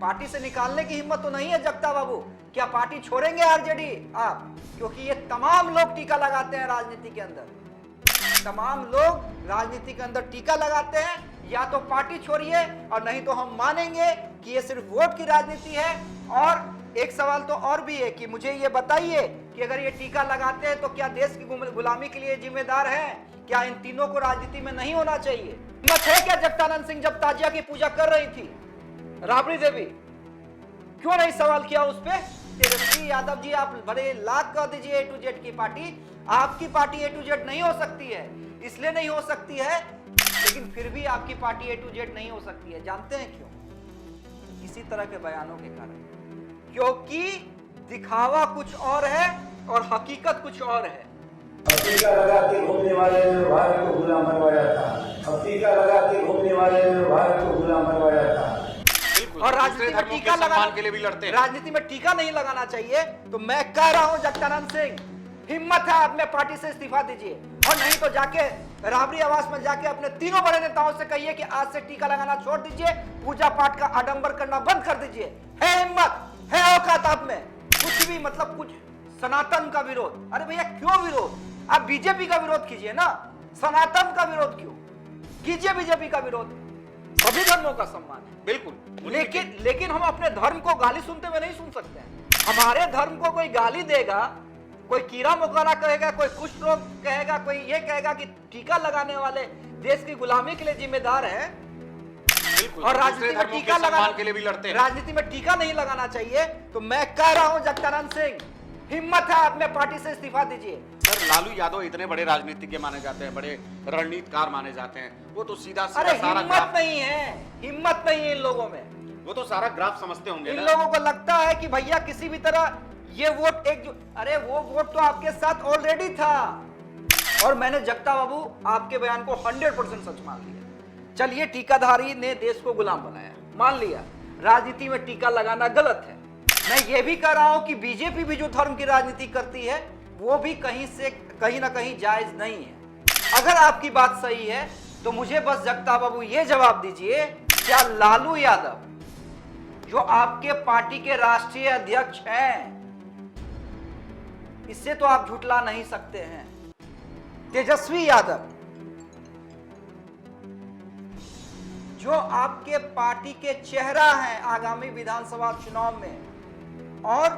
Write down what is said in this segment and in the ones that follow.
Party से निकालने की हिम्मत तो नहीं है जगता बाबू। क्या पार्टी छोड़ेंगे आरजेडी आप? क्योंकि ये तमाम लोग टीका लगाते हैं राजनीति के अंदर, तमाम लोग राजनीति के अंदर टीका लगाते हैं। या तो पार्टी छोड़िए और नहीं तो हम मानेंगे कि ये सिर्फ वोट की राजनीति है। और एक सवाल तो और भी है कि मुझे ये बताइए कि अगर ये टीका लगाते हैं तो क्या देश की गुलामी के लिए जिम्मेदार है? क्या इन तीनों को राजनीति में नहीं होना चाहिए? हिम्मत है क्या जगदानंद सिंह जब ताजिया की पूजा कर रही थी राबड़ी देवी, क्यों नहीं सवाल किया उस पे? तेजस्वी यादव जी आप बड़े लाख कह दीजिए A to Z की पार्टी, आपकी पार्टी A to Z नहीं हो सकती है। इसलिए नहीं हो सकती है, लेकिन फिर भी आपकी पार्टी A to Z नहीं हो सकती है। जानते हैं क्यों? इसी तरह के बयानों के कारण, क्योंकि दिखावा कुछ और है और हकीकत कुछ और है। अब टीका लगा के घूमने वाले ने भारत को गुलाम बनवाया था। अब टीका लगा के घूमने वाले ने भारत को गुलाम बनवाया था। और राजनीति में टीका लगाने के लिए भी लड़ते हैं। राजनीति में टीका नहीं लगाना चाहिए। तो मैं कह रहा हूं जगदानंद सिंह, हिम्मत है अपने पार्टी से इस्तीफा दीजिए और नहीं तो जाके राबड़ी आवास में जाके अपने तीनों बड़े नेताओं से कहिए कि आज से टीका लगाना छोड़ दीजिए, पूजा पाठ का आडंबर करना बंद कर दीजिए। है हिम्मत, है औकात आप में? कुछ भी मतलब कुछ सनातन का विरोध, अरे भैया क्यों विरोध? आप बीजेपी का विरोध कीजिए ना, सनातन का विरोध क्यों कीजिए? बीजेपी का विरोध, सभी धर्मों का सम्मान है बिल्कुल, लेकिन हम अपने धर्म को गाली सुनते हुए नहीं सुन सकते हैं। हमारे धर्म को कोई गाली देगा, कोई कीड़ा मकोड़ा कहेगा, कोई कुष्ठ रोग कहेगा, कोई ये कहेगा कि टीका लगाने वाले देश की गुलामी के लिए जिम्मेदार है। और राजनीति में टीका लगाने के लिए भी लड़ते हैं। राजनीति में टीका नहीं लगाना चाहिए। तो मैं कह रहा हूं जगदानंद सिंह, हिम्मत है अपने पार्टी से इस्तीफा दीजिए। सर लालू यादव इतने बड़े राजनीतिज्ञ माने जाते हैं, बड़े रणनीतिकार माने जाते हैं, वो तो सीधा अरे सारा हिम्मत नहीं है, हिम्मत नहीं है इन लोगों में। वो तो सारा ग्राफ समझते होंगे इन ना? लोगों को लगता है कि भैया किसी भी तरह ये वोट अरे वो वोट तो आपके साथ ऑलरेडी था। और मैंने जगता बाबू आपके बयान को 100% सच मान लिया। चलिए टीकाधारी ने देश को गुलाम बनाया, मान लिया, राजनीति में टीका लगाना गलत है। मैं ये भी कह रहा हूं कि बीजेपी भी जो धर्म की राजनीति करती है वो भी कहीं ना कहीं जायज नहीं है। अगर आपकी बात सही है तो मुझे बस जगता बाबू ये जवाब दीजिए, क्या लालू यादव जो आपके पार्टी के राष्ट्रीय अध्यक्ष हैं, इससे तो आप झुठला नहीं सकते हैं, तेजस्वी यादव जो आपके पार्टी के चेहरा हैं आगामी विधानसभा चुनाव में, और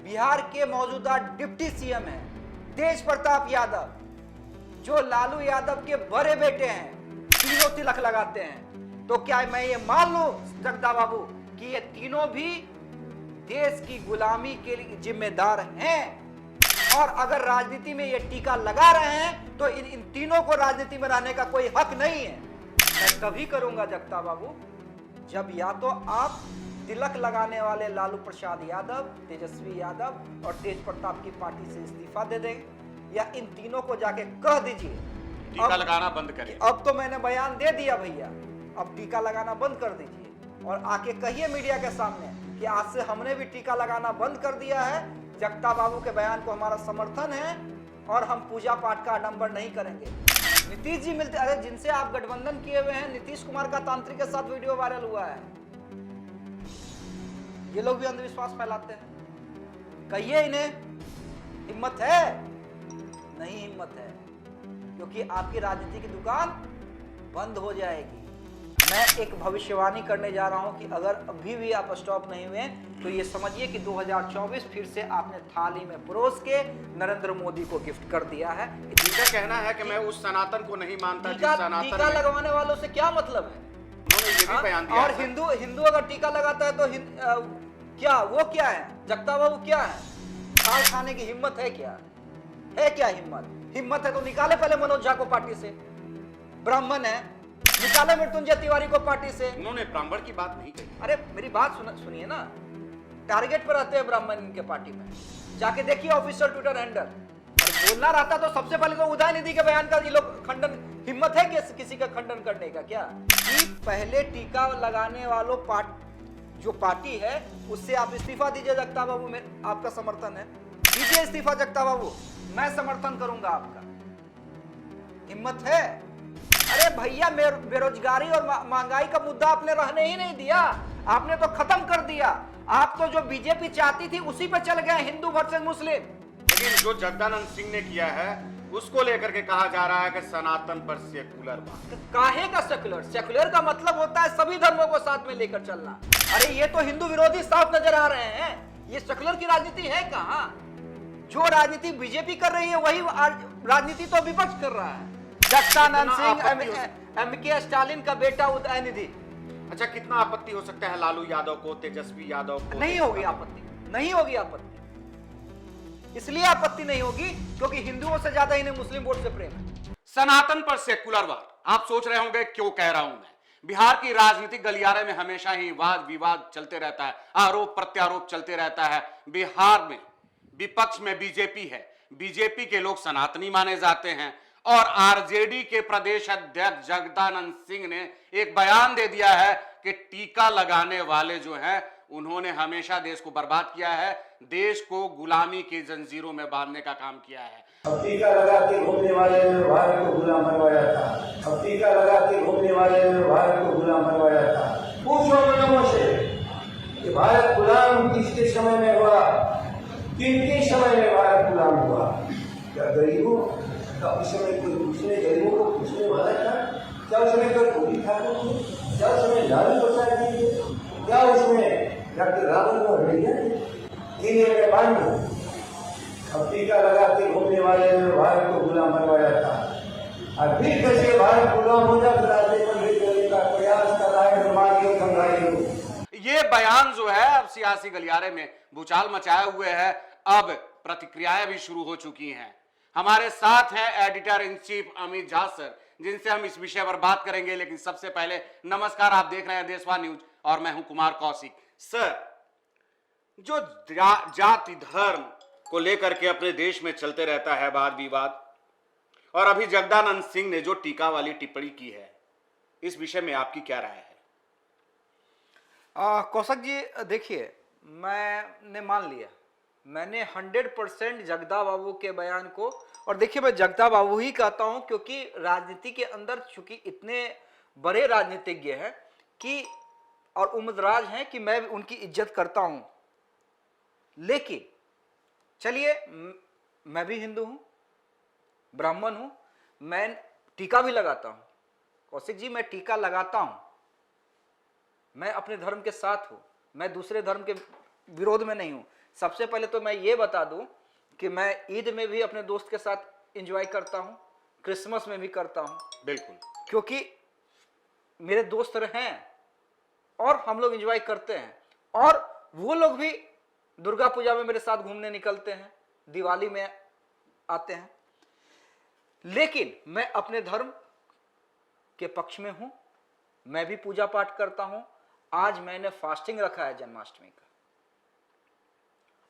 बिहार के मौजूदा डिप्टी सीएम हैं तेज प्रताप यादव जो लालू यादव के बड़े बेटे हैं, तीनों तिलक लगाते हैं। तो क्या मैं ये मान लूं जगदा बाबू कि ये तीनों भी देश की गुलामी के लिए जिम्मेदार हैं? और अगर राजनीति में ये टीका लगा रहे हैं तो इन तीनों को राजनीति में रहने का कोई हक नहीं है। मैं तभी करूंगा जगता बाबू जब या तो आप तिलक लगाने वाले लालू प्रसाद यादव, तेजस्वी यादव और तेज प्रताप की पार्टी से इस्तीफा दे देंगे, या इन तीनों को जाके कह दीजिए टीका लगाना बंद करिए। अब तो मैंने बयान दे दिया भैया, अब टीका लगाना बंद कर दीजिए और आके कहिए मीडिया के सामने कि आज से हमने भी टीका लगाना बंद कर दिया है। जगता बाबू के बयान को हमारा समर्थन है और हम पूजा पाठ का आडंबर नहीं करेंगे। नीतीश जी मिलते, अरे जिनसे आप गठबंधन किए हुए हैं, नीतीश कुमार का तांत्रिक के साथ वीडियो वायरल हुआ है, ये लोग भी अंधविश्वास फैलाते हैं। कहिए इन्हें, हिम्मत है? नहीं हिम्मत है, क्योंकि आपकी राजनीति की दुकान बंद हो जाएगी। मैं एक भविष्यवाणी करने जा रहा हूं कि अगर अभी भी आप स्टॉप नहीं हुए तो ये समझिए कि 2024 फिर से आपने थाली में परोस के नरेंद्र मोदी को गिफ्ट कर दिया है। इनका कहना है कि मैं उस सनातन को नहीं मानता जिस सनातन टीका लगवाने वालों से क्या मतलब है? उन्होंने ये भी बयान दिया। और हिंदू अगर टीका लगाता है तो क्या वो क्या है जगता बाबू, क्या है? खाल खाने की हिम्मत है क्या? है क्या हिम्मत है तो निकाले पहले मनोज झा को पार्टी से। ब्राह्मण है, निकाले मृत्युंजय तिवारी को पार्टी से। उन्होंने ब्राह्मण की बात नहीं कही। अरे मेरी बात सुनिए ना, टारगेट पर रहते हैं ब्राह्मण इनके पार्टी में, जाके देखिए ऑफिशियल ट्विटर हैंडल। और बोलना रहता तो सबसे पहले तो उदय निधि के बयान का ये लोग खंडन, हिम्मत है किसी का खंडन करने का क्या? कि पहले टीका लगाने वालों जो पार्टी है उससे आप इस्तीफा दीजिए जगता बाबू, में आपका समर्थन है, दीजिए इस्तीफा जगता बाबू, मैं समर्थन करूंगा आपका। हिम्मत है? अरे भैया बेरोजगारी और महंगाई का मुद्दा आपने रहने ही नहीं दिया। आपने तो खत्म कर दिया। आप तो जो बीजेपी चाहती थी उसी पे चल गए, हिंदू वर्सेस मुस्लिम। लेकिन जो जगदानंद सिंह ने किया है उसको लेकर के कहा जा रहा है कि सनातन पर सेकुलर बात। काहे का सेकुलर? सेकुलर का मतलब होता है सभी धर्मों को साथ में लेकर चलना। अरे ये तो हिंदू विरोधी साफ नजर आ रहे हैं। ये सेकुलर की राजनीति है कहां? जो राजनीति बीजेपी कर रही है वही राजनीति तो विपक्ष कर रहा है। जगदानंद सिंह एमके स्टालिन का बेटा उदयनिधि। अच्छा, कितना आपत्ति हो सकता है लालू यादव को, तेजस्वी यादव को? नहीं होगी आपत्ति, नहीं होगी आपत्ति। इसलिए आपत्ति नहीं होगी क्योंकि हिंदुओं से ज्यादा इन्हें मुस्लिम वोट से प्रेम है। सनातन पर सेकुलरवाद, आप सोच रहे होंगे क्यों कह रहा हूं मैं। बिहार की राजनीतिक गलियारे में हमेशा ही वाद विवाद चलते रहता है, आरोप प्रत्यारोप चलते रहता है। बिहार में विपक्ष में बीजेपी है, बीजेपी के लोग सनातनी माने जाते हैं और आरजेडी के प्रदेश अध्यक्ष जगदानंद सिंह ने एक बयान दे दिया है कि टीका लगाने वाले जो हैं उन्होंने हमेशा देश को बर्बाद किया है, देश को गुलामी की जंजीरों में बांधने का काम किया है। अब टीका लगा के घूमने वाले ने भारत को गुलाम बनवाया था। अब टीका लगा के घूमने वाले ने भारत को गुलाम बनवाया था। पूछो लोगों से कि भारत गुलाम किसके समय में हुआ, किनके समय में भारत गुलाम हुआ? क्या गरीबों का उस समय कोई पूछने, गरीबों को पूछने वाला था? क्या उसमें कोई गोली ठाकुर थे? क्या उसमें लालू प्रसाद जी थे? क्या उसमें डॉक्टर राममनोहर लोहिया थे? बांधो। अब टीका लगा के घूमने वाले ने भारत को गुलाम बनवाया था और फिर कैसे भारत गुलाम हो जाए का प्रयास कर रहा है। ये बयान जो है अब सियासी गलियारे में भूचाल मचाए हुए है। अब प्रतिक्रियाएं भी शुरू हो चुकी हैं। हमारे साथ हैं editor in chief Amit Jha sir, जिनसे हम इस विषय पर बात करेंगे। लेकिन सबसे पहले नमस्कार, आप देख रहे हैं देशवान न्यूज और मैं हूं कुमार कौशिक। सर, जो जाति धर्म को लेकर के अपने देश में चलते रहता है वाद विवाद, और अभी जगदानंद सिंह ने जो टीका वाली टिप्पणी की है, इस विषय में आपकी क्या राय है? कौशिक जी देखिए, मैंने मान लिया, मैंने 100% जगदा बाबू के बयान को, और देखिए मैं जगदा बाबू ही कहता हूं क्योंकि राजनीति के अंदर चूंकि इतने बड़े राजनीतिज्ञ हैं कि और उम्रदराज हैं कि मैं उनकी इज्जत करता हूं। लेकिन चलिए, मैं भी हिंदू हूं, ब्राह्मण हूं, मैं टीका भी लगाता हूं। कौशिक जी, मैं टीका लगाता हूं, मैं अपने धर्म के साथ हूं, मैं दूसरे धर्म के विरोध में नहीं हूं। सबसे पहले तो मैं ये बता दूं कि मैं ईद में भी अपने दोस्त के साथ एंजॉय करता हूं, क्रिसमस में भी करता हूं। बिल्कुल, क्योंकि मेरे दोस्त हैं और हम लोग एंजॉय करते हैं, और वो लोग भी दुर्गा पूजा में मेरे साथ घूमने निकलते हैं, दिवाली में आते हैं। लेकिन मैं अपने धर्म के पक्ष में हूं, मैं भी पूजा पाठ करता हूं। आज मैंने फास्टिंग रखा है जन्माष्टमी का,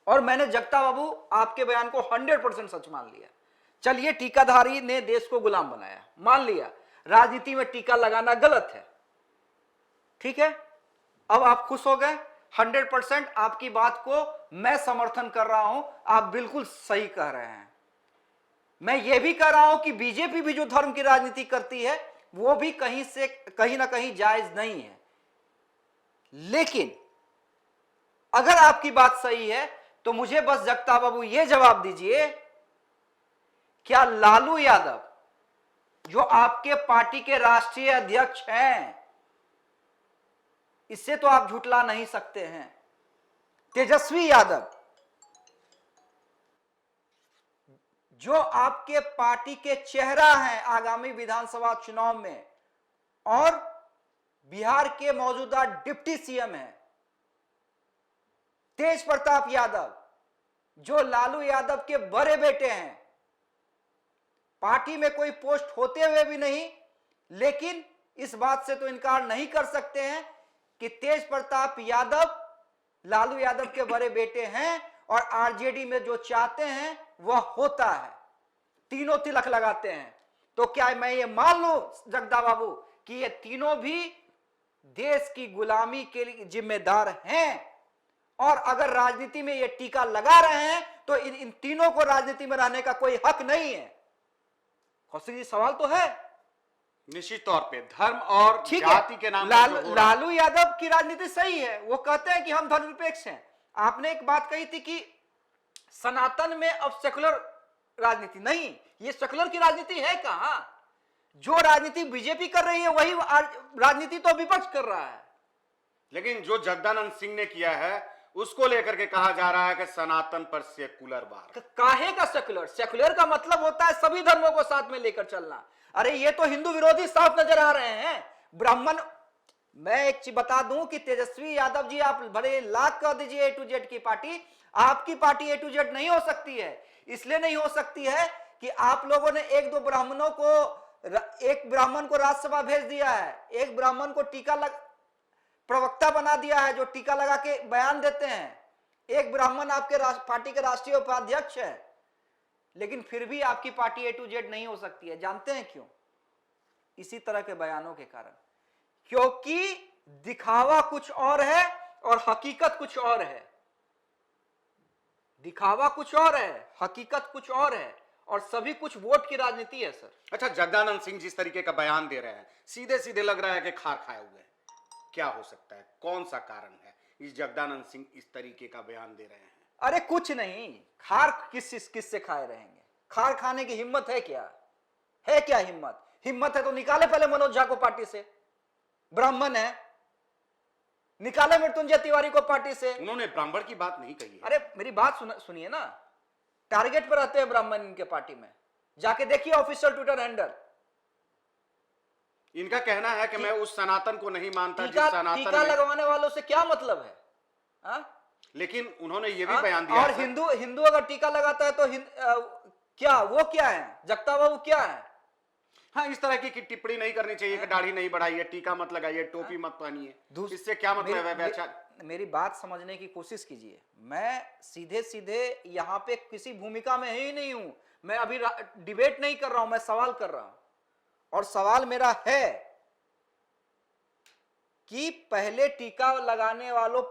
और मैंने जगता बाबू आपके बयान को 100% सच मान लिया। चलिए, टीकाधारी ने देश को गुलाम बनाया, मान लिया, राजनीति में टीका लगाना गलत है, ठीक है। अब आप खुश हो गए। 100% आपकी बात को मैं समर्थन कर रहा हूं, आप बिल्कुल सही कह रहे हैं। मैं यह भी कह रहा हूं कि बीजेपी भी जो धर्म की राजनीति करती है वो भी कहीं ना कहीं जायज नहीं है। लेकिन अगर आपकी बात सही है तो मुझे बस जगता बाबू ये जवाब दीजिए, क्या लालू यादव जो आपके पार्टी के राष्ट्रीय अध्यक्ष हैं, इससे तो आप झुठला नहीं सकते हैं, तेजस्वी यादव जो आपके पार्टी के चेहरा हैं आगामी विधानसभा चुनाव में, और बिहार के मौजूदा डिप्टी सीएम हैं तेज प्रताप यादव, जो लालू यादव के बड़े बेटे हैं, पार्टी में कोई पोस्ट होते हुए भी नहीं, लेकिन इस बात से तो इनकार नहीं कर सकते हैं कि तेज प्रताप यादव लालू यादव के बड़े बेटे हैं, और आरजेडी में जो चाहते हैं वह होता है, तीनों तिलक लगाते हैं। तो क्या मैं ये मान लूं जगदा बाबू कि ये तीनों भी देश की गुलामी के लिए जिम्मेदार हैं, और अगर राजनीति में ये टीका लगा रहे हैं तो इन तीनों को राजनीति में रहने का कोई हक नहीं है? कौशिक जी, सवाल तो है। निश्चित तौर पे धर्म और ठीक जाति है, के नाम पर जो हो रहा है। लालू यादव की राजनीति सही है, वो कहते हैं कि हम धर्मनिरपेक्ष हैं। आपने एक बात कही थी कि सनातन में अब सेकुलर राजनीति नहीं, ये सेकुलर की राजनीति है कहां? जो राजनीति बीजेपी कर रही है वही राजनीति तो विपक्ष कर रहा है। लेकिन जो जगदानंद सिंह ने किया है उसको लेकर के कहा जा रहा है कि सनातन पर सेकुलर वार। काहे का सेकुलर? सेकुलर का मतलब होता है सभी धर्मों को साथ में लेकर चलना। अरे ये तो हिंदू विरोधी साफ नजर आ रहे हैं। ब्राह्मण, मैं एक चीज बता दूं कि तेजस्वी यादव जी, आप भले लाख कह दीजिए A to Z की पार्टी, आपकी पार्टी A to Z नहीं हो सकती है। इसलिए नहीं हो सकती है कि आप लोगों ने एक ब्राह्मण को राज्यसभा भेज दिया है, एक ब्राह्मण को प्रवक्ता बना दिया है जो टीका लगा के बयान देते हैं, एक ब्राह्मण आपके पार्टी के राष्ट्रीय उपाध्यक्ष है, लेकिन फिर भी आपकी पार्टी A to Z नहीं हो सकती है। जानते हैं क्यों? इसी तरह के बयानों के कारण, क्योंकि दिखावा कुछ और है और हकीकत कुछ और है। दिखावा कुछ और है, हकीकत कुछ और है, और सभी कुछ वोट की राजनीति है सर। अच्छा, जगदानंद सिंह जिस तरीके का बयान दे रहे हैं, सीधे सीधे लग रहा है कि खार खाए हुए हैं। क्या हो सकता है, कौन सा कारण है इस जगदानंद सिंह इस तरीके का बयान दे रहे हैं? अरे कुछ नहीं, खार किस से खाए रहेंगे? खार खाने की हिम्मत है क्या? है क्या हिम्मत? हिम्मत है तो निकाले पहले मनोज झा को पार्टी से, ब्राह्मण है। निकाले मृत्युंजय तिवारी को पार्टी से। उन्होंने ब्राह्मण की बात नहीं कही है। अरे मेरी बात सुनिए ना, टारगेट पर रहते हैं ब्राह्मण इनके पार्टी में, जाके देखिए ऑफिशियल ट्विटर हैंडल। इनका कहना है कि मैं उस सनातन को नहीं मानता जिस सनातन टीका लगवाने वालों से क्या मतलब है? लेकिन उन्होंने ये भी बयान दिया और हिंदू अगर टीका लगाता है तो क्या है? जगता बाबू क्या है? हाँ, इस तरह की टिप्पणी नहीं करनी चाहिए कि दाढ़ी नहीं बढ़ाइए, टीका मत लगाइए, टोपी मत पहनिए। इससे क्या मतलब है? मेरी बात समझने की कोशिश कीजिए। मैं सीधे सीधे यहाँ पे किसी भूमिका में ही नहीं हूं। मैं अभी डिबेट नहीं कर रहा हूं, मैं सवाल कर रहा हूं। और सवाल मेरा है कि पहले टीका लगाने वालों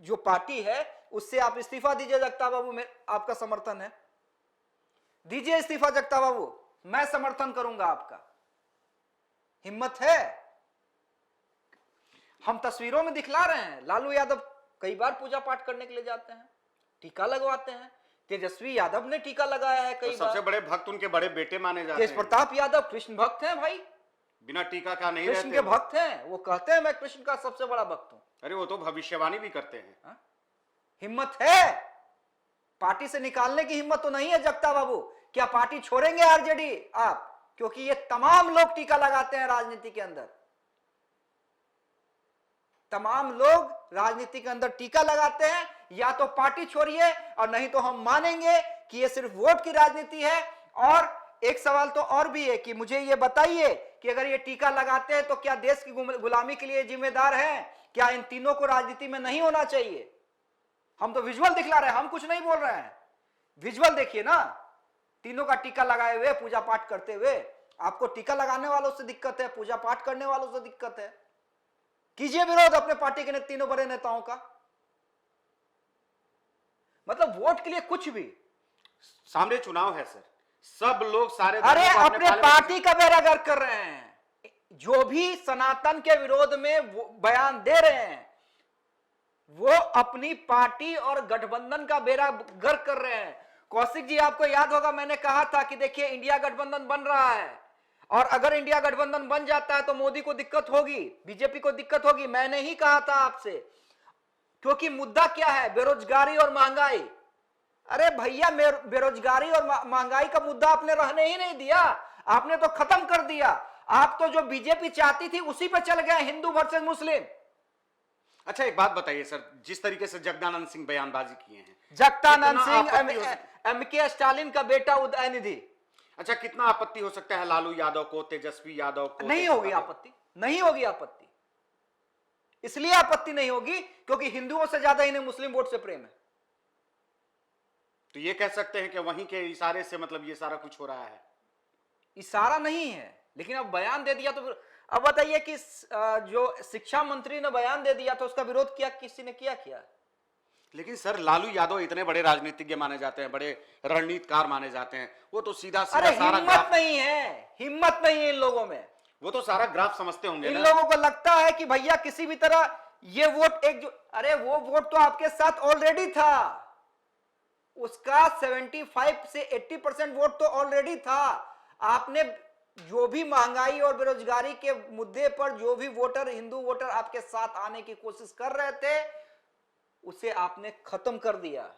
जो पार्टी है उससे आप इस्तीफा दीजिए। जगता बाबू, में आपका समर्थन है, दीजिए इस्तीफा जगता बाबू, मैं समर्थन करूंगा आपका। हिम्मत है? हम तस्वीरों में दिखला रहे हैं, लालू यादव कई बार पूजा पाठ करने के लिए जाते हैं, टीका लगवाते हैं। तेजस्वी यादव ने टीका लगाया है कई बार। सबसे बड़े भक्त उनके बड़े बेटे माने जाते हैं। तेज प्रताप यादव कृष्ण भक्त हैं भाई, बिना टीका का नहीं कृष्ण रहते। के भक्त हैं, वो कहते हैं मैं कृष्ण का सबसे बड़ा भक्त हूं। अरे वो तो भविष्यवाणी भी करते हैं। हिम्मत है? पार्टी से निकालने की हिम्मत तो नहीं है जगता बाबू। क्या पार्टी छोड़ेंगे आरजेडी आप? क्योंकि ये तमाम लोग टीका लगाते हैं राजनीति के अंदर, तमाम लोग राजनीति के अंदर टीका लगाते हैं। या तो पार्टी छोड़िए और नहीं तो हम मानेंगे कि ये सिर्फ वोट की राजनीति है। और एक सवाल तो और भी है कि मुझे ये बताइए कि अगर ये टीका लगाते हैं तो क्या देश की गुलामी के लिए जिम्मेदार हैं? क्या इन तीनों को राजनीति में नहीं होना चाहिए? हम तो विजुअल दिखला रहे हैं, हम कुछ नहीं बोल रहे हैं। विजुअल देखिए ना, तीनों का टीका लगाए हुए पूजा पाठ करते हुए। आपको टीका लगाने वालों से दिक्कत है, पूजा पाठ करने वालों से दिक्कत है। कीजिए विरोध अपने पार्टी के तीनों बड़े नेताओं का। मतलब वोट के लिए कुछ भी। सामने चुनाव है सर, सब लोग सारे अरे अपने पार्टी का बेरागर्क कर रहे हैं। जो भी सनातन के विरोध में बयान दे रहे हैं वो अपनी पार्टी और गठबंधन का बेरागर्क कर रहे हैं। कौशिक जी, आपको याद होगा मैंने कहा था कि देखिए इंडिया गठबंधन बन रहा है, और अगर इंडिया गठबंधन बन जाता है तो मोदी को दिक्कत होगी, बीजेपी को दिक्कत होगी। मैंने ही कहा था आपसे, क्योंकि मुद्दा क्या है? बेरोजगारी और महंगाई। अरे भैया, बेरोजगारी और महंगाई का मुद्दा आपने रहने ही नहीं दिया, आपने तो खत्म कर दिया। आप तो जो बीजेपी चाहती थी उसी पे चल गए, हिंदू वर्सेस मुस्लिम। अच्छा, एक बात बताइए सर, जिस तरीके से जगदानंद सिंह बयानबाजी किए हैं, जगदानंद सिंह एमके स्टालिन का बेटा उदयनिधि। अच्छा, कितना आपत्ति हो सकता है लालू यादव को, तेजस्वी यादव को? नहीं होगी आपत्ति, नहीं होगी आपत्ति। इसलिए आपत्ति नहीं होगी क्योंकि हिंदुओं से ज्यादा इन्हें मुस्लिम वोट से प्रेम है। तो ये कह सकते हैं कि वहीं के इशारे से मतलब ये सारा कुछ हो रहा है? इशारा नहीं है, लेकिन अब बयान दे दिया तो अब बताइए कि जो शिक्षा मंत्री ने बयान दे दिया तो उसका विरोध किया किसी ने? किया। लेकिन सर, लालू यादव इतने बड़े राजनीतिज्ञ माने जाते हैं, बड़े रणनीतिकार माने जाते हैं, वो तो सीधा अरे हिम्मत नहीं है, हिम्मत नहीं है इन लोगों में। वो तो सारा ग्राफ समझते होंगे इन ना। लोगों को लगता है कि भैया किसी भी तरह ये वोट एक जो, अरे वो वोट तो आपके साथ ऑलरेडी था, उसका 75 से 80% वोट तो ऑलरेडी था। आपने जो भी महंगाई और बेरोजगारी के मुद्दे पर जो भी वोटर, हिंदू वोटर आपके साथ आने की कोशिश कर रहे थे, उसे आपने खत्म कर दिया।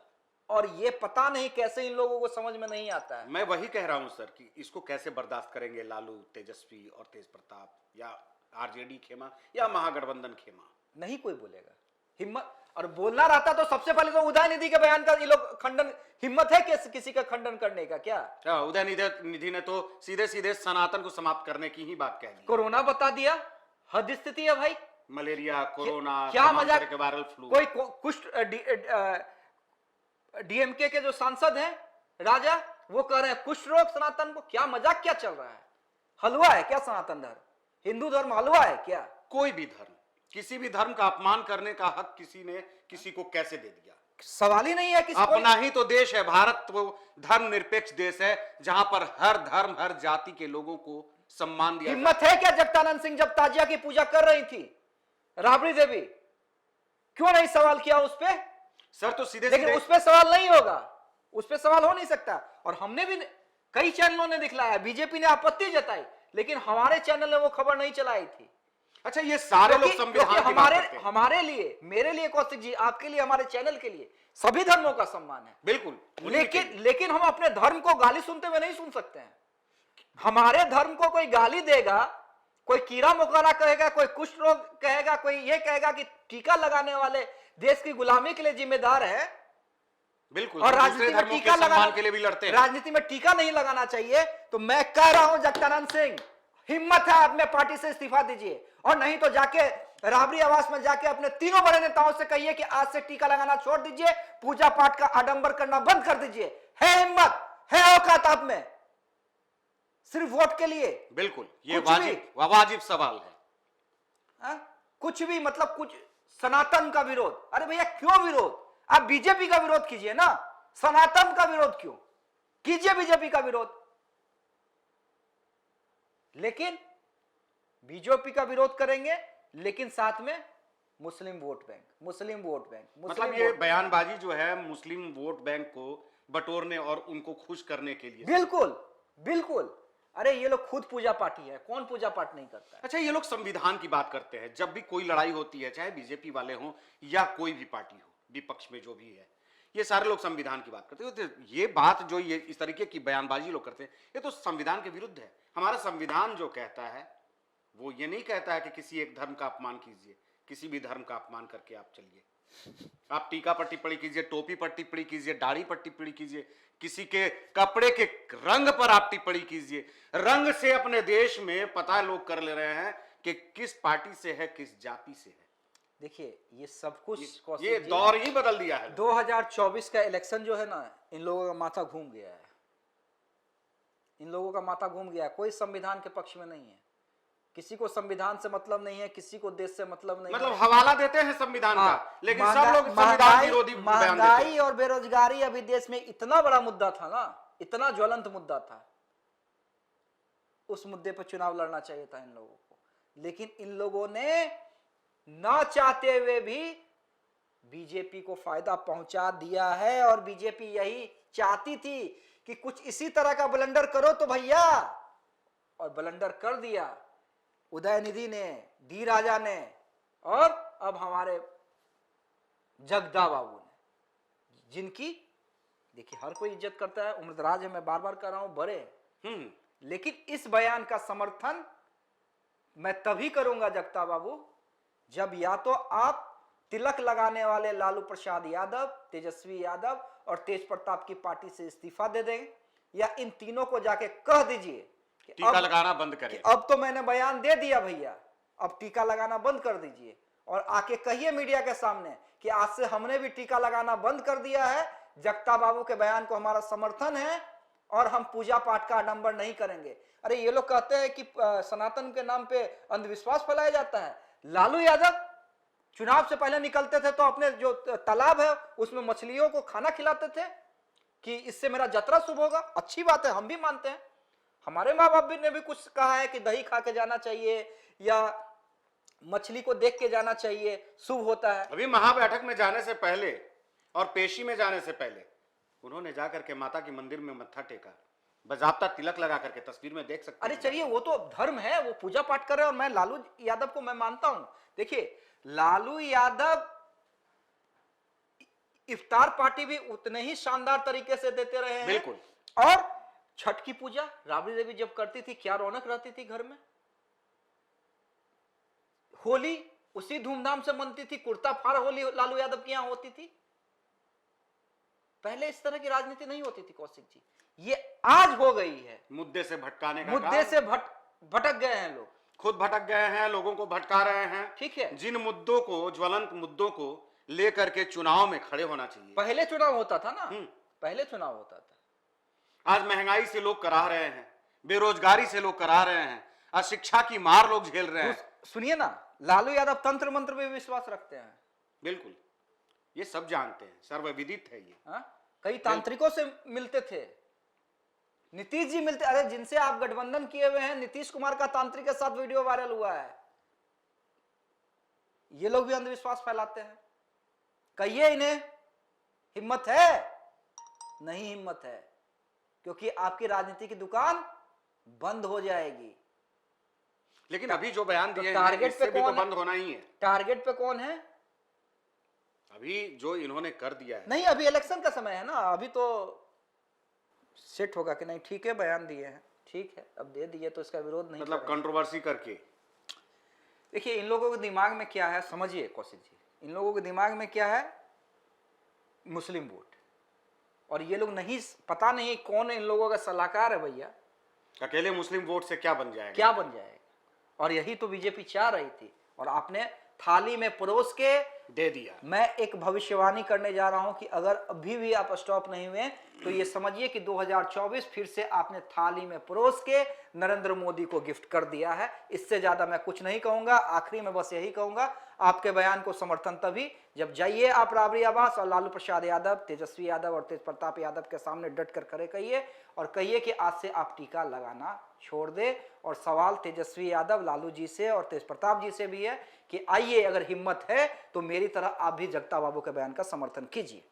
और ये पता नहीं कैसे इन लोगों को समझ में नहीं आता है। मैं वही कह रहा हूं सर कि इसको कैसे बर्दाश्त करेंगे लालू, तेजस्वी और तेज प्रताप, या आरजेडी खेमा, या महागठबंधन खेमा। नहीं कोई बोलेगा, हिम्मत, और बोलना रहता तो सबसे पहले तो उदयनिधि के बयान का ये लोग खंडन, हिम्मत है किसी का खंडन करने का क्या? उदयनिधि ने तो सीधे सीधे सनातन को समाप्त करने की ही बात कह दी। कोरोना बता दिया, हद स्थिति है भाई। मलेरिया, कोरोना, क्या मजाक के वायरल फ्लू। कोई कुष्ठ डीएमके के जो सांसद हैं राजा, वो कह रहे हैं कुष्ठ रोग सनातन को। क्या मजाक क्या चल रहा है? हलवा है क्या सनातन धर्म? हिंदू धर्म हलवा है क्या? कोई भी धर्म, किसी भी धर्म का अपमान करने का हक किसी ने किसी को कैसे दे दिया? सवाल ही नहीं है। अपना ही तो देश है भारत, वो धर्म निरपेक्ष देश है जहां पर हर धर्म, हर जाति के लोगों को सम्मान दिया। हिम्मत है क्या जगदानंद सिंह जब ताजिया की पूजा कर रही थी राबड़ी देवी, क्यों नहीं सवाल किया उस पे? सर तो सीधे लेकिन सीधे उस पे सवाल नहीं होगा, उस पे सवाल हो नहीं सकता। और हमने भी, कई चैनलों ने दिखलाया, बीजेपी ने आपत्ति जताई, लेकिन हमारे चैनल ने वो खबर नहीं चलाई थी। अच्छा, ये सारे लोग संविधान की बात करते हैं। हमारे लिए, मेरे लिए कौशिक जी, आपके लिए, हमारे चैनल के लिए सभी धर्मों का सम्मान है, बिल्कुल। लेकिन हम अपने धर्म को गाली सुनते हुए नहीं सुन सकते हैं। हमारे धर्म को कोई गाली देगा, कोई कीड़ा मकोड़ा कहेगा, कोई कुष्ठ रोग कहेगा, कोई ये कहेगा कि टीका लगाने वाले देश की गुलामी के लिए जिम्मेदार है, बिल्कुल। और राजनीति में टीका लगाने के लिए भी लड़ते हैं। राजनीति में टीका नहीं लगाना चाहिए। तो मैं कह रहा हूं जगदानंद सिंह, हिम्मत है अपने पार्टी से इस्तीफा दीजिए, और नहीं तो जाके राबड़ी आवास में जाके अपने तीनों बड़े नेताओं से कहिए कि आज से टीका लगाना छोड़ दीजिए, पूजा पाठ का आडंबर करना बंद कर दीजिए। है हिम्मत, है औकात आप में, सिर्फ वोट के लिए? बिल्कुल, ये वाजिब सवाल है। कुछ भी, मतलब कुछ सनातन का विरोध, अरे भैया क्यों विरोध? आप बीजेपी का विरोध कीजिए ना, सनातन का विरोध क्यों कीजिए? बीजेपी का विरोध, लेकिन बीजेपी का विरोध करेंगे, लेकिन साथ में मुस्लिम वोट बैंक, मुस्लिम वोट बैंक, मतलब ये बयानबाजी जो है मुस्लिम वोट बैंक को बटोरने और उनको खुश करने के लिए। बिल्कुल बिल्कुल। अरे ये लोग खुद पूजा पाठी है, कौन पूजा पाठ नहीं करता है? अच्छा, ये लोग संविधान की बात करते हैं। जब भी कोई लड़ाई होती है, चाहे बीजेपी वाले हों या कोई भी पार्टी हो, विपक्ष में जो भी है, ये सारे लोग संविधान की बात करते हैं। तो ये बात जो ये इस तरीके की बयानबाजी लोग करते हैं, ये तो संविधान के विरुद्ध है। हमारा संविधान जो कहता है वो ये नहीं कहता है कि किसी एक धर्म का अपमान कीजिए, किसी भी धर्म का अपमान करके आप चलिए। आप टीका पर टिप्पणी कीजिए, टोपी पर टिप्पणी कीजिए, दाढ़ी पर टिप्पणी कीजिए, किसी के कपड़े के रंग पर आप टिप्पणी कीजिए। रंग से अपने देश में पता लोग कर ले रहे हैं कि किस पार्टी से है, किस जाति से है। देखिए ये सब कुछ, ये दौर ही बदल दिया है। 2024 का इलेक्शन जो है ना, इन लोगों का माथा घूम गया है, इन लोगों का माथा घूम गया है। कोई संविधान के पक्ष में नहीं है, किसी को संविधान से मतलब नहीं है, किसी को देश से मतलब नहीं, मतलब हवाला देते हैं संविधान का, लेकिन सब लोग संविधान विरोधी बयान देते हैं। महंगाई और बेरोजगारी अभी देश में इतना बड़ा मुद्दा था ना, इतना ज्वलंत मुद्दा था, उस मुद्दे पर चुनाव लड़ना चाहिए था इन लोगों को। लेकिन इन लोगों ने ना चाहते हुए भी बीजेपी को फायदा पहुंचा दिया है, और बीजेपी यही चाहती थी कि कुछ इसी तरह का ब्लंडर करो तो भैया, और ब्लंडर कर दिया उदयनिधि ने, डी राजा ने, और अब हमारे जगदा बाबू ने, जिनकी देखिए हर कोई इज्जत करता है, उम्रदराज है, मैं बार बार कह रहा हूं, बड़े, लेकिन इस बयान का समर्थन मैं तभी करूंगा जगदा बाबू, जब या तो आप तिलक लगाने वाले लालू प्रसाद यादव, तेजस्वी यादव और तेज प्रताप की पार्टी से इस्तीफा दे दें, या इन तीनों को जाके कह दीजिए कि टीका लगाना बंद करें। अब तो मैंने बयान दे दिया भैया, अब टीका लगाना बंद कर दीजिए, और आके कहिए मीडिया के सामने कि आज से हमने भी टीका लगाना बंद कर दिया है, जगता बाबू के बयान को हमारा समर्थन है, और हम पूजा पाठ का आडंबर नहीं करेंगे। अरे ये लोग कहते हैं कि सनातन के नाम पे अंधविश्वास फैलाया जाता है। लालू यादव चुनाव से पहले निकलते थे तो अपने जो तालाब है उसमें मछलियों को खाना खिलाते थे कि इससे मेरा जतरा शुभ होगा। अच्छी बात है, हम भी मानते हैं, हमारे माँ बाप भी ने भी कुछ कहा है कि दही खा के जाना चाहिए या मछली को देख के जाना चाहिए, शुभ होता है। अभी महाबैठक में जाने से पहले और पेशी में जाने से पहले उन्होंने जाकर के माता के मंदिर में मत्था टेका, बजाब्ता तिलक लगा करके, तस्वीर में देख सकते अरे हैं। चलिए, वो तो धर्म है, वो पूजा पाठ कर रहे हैं और मैं लालू यादव को मैं मानता हूं। देखिए, लालू यादव इफ्तार पार्टी भी उतने ही शानदार तरीके से देते रहे हैं। बिल्कुल। और छठ की पूजा राबड़ी देवी जब करती थी, क्या रौनक रहती थी घर में। होली उसी धूमधाम से मनती थी, कुर्ता फाड़ होली लालू यादव की यहां होती थी। पहले इस तरह की राजनीति नहीं होती थी कौशिक जी, ये आज हो गई है। मुद्दे से भटकाने का मुद्दे से भटक गए हैं लोग, खुद भटक गए हैं, लोगों को भटका रहे हैं। ठीक है। जिन मुद्दों को, ज्वलंत मुद्दों को लेकर के चुनाव में खड़े होना चाहिए। पहले चुनाव होता था ना, पहले चुनाव होता था। आज महंगाई से लोग करा रहे हैं, बेरोजगारी से लोग करा रहे हैं, अशिक्षा की मार लोग झेल रहे हैं। सुनिए ना, लालू यादव तंत्र मंत्र में विश्वास रखते हैं। बिल्कुल, ये सब जानते हैं, सर्वविदित है ये। कई तांत्रिकों से मिलते थे, नीतीश जी मिलते। अरे जिनसे आप गठबंधन किए हुए हैं, नीतीश कुमार का तांत्रिक के साथ वीडियो वायरल हुआ है। ये लोग भी अंधविश्वास फैलाते हैं। कहिए इन्हें, हिम्मत है? नहीं हिम्मत है, क्योंकि आपकी राजनीति की दुकान बंद हो जाएगी। लेकिन अभी जो बयान दिए हैं, टारगेट इससे पे भी तो कौन है? बंद होना ही है। टारगेट पे कौन है? अभी जो इन्होंने कर दिया है, नहीं, अभी इलेक्शन का समय है ना, अभी तो सेट होगा कि नहीं। ठीक है, बयान दिए हैं, ठीक है, अब दे दिए तो इसका विरोध नहीं मतलब करेंगे। कंट्रोवर्सी करके। देखिए, इन लोगों के दिमाग में क्या है, समझिए कौशिक जी, इन लोगों के दिमाग में क्या है, मुस्लिम वोट। और ये लोग नहीं, पता नहीं कौन इन लोगों का सलाहकार है भैया। अकेले मुस्लिम वोट से क्या बन जाएगा? क्या बन जाएगा? और यही तो बीजेपी चाह रही थी, और आपने थाली में परोस के दे दिया। मैं एक भविष्यवाणी करने जा रहा हूं कि अगर अभी भी आप स्टॉप नहीं हुए तो ये समझिए कि 2024 फिर से आपने थाली में परोस के नरेंद्र मोदी को गिफ्ट कर दिया है। इससे ज्यादा मैं कुछ नहीं कहूंगा। आखिरी में बस यही कहूंगा, आपके बयान को समर्थन तभी जब जाइए आप राबड़ी आवास और लालू प्रसाद यादव, तेजस्वी यादव और तेज प्रताप यादव के सामने डट कर खड़े कहिए और कहिए कि आज से आप टीका लगाना छोड़ दे। और सवाल तेजस्वी यादव, लालू जी से और तेज प्रताप जी से भी है कि आइए, अगर हिम्मत है तो मेरी तरह आप भी जगता बाबू के बयान का समर्थन कीजिए।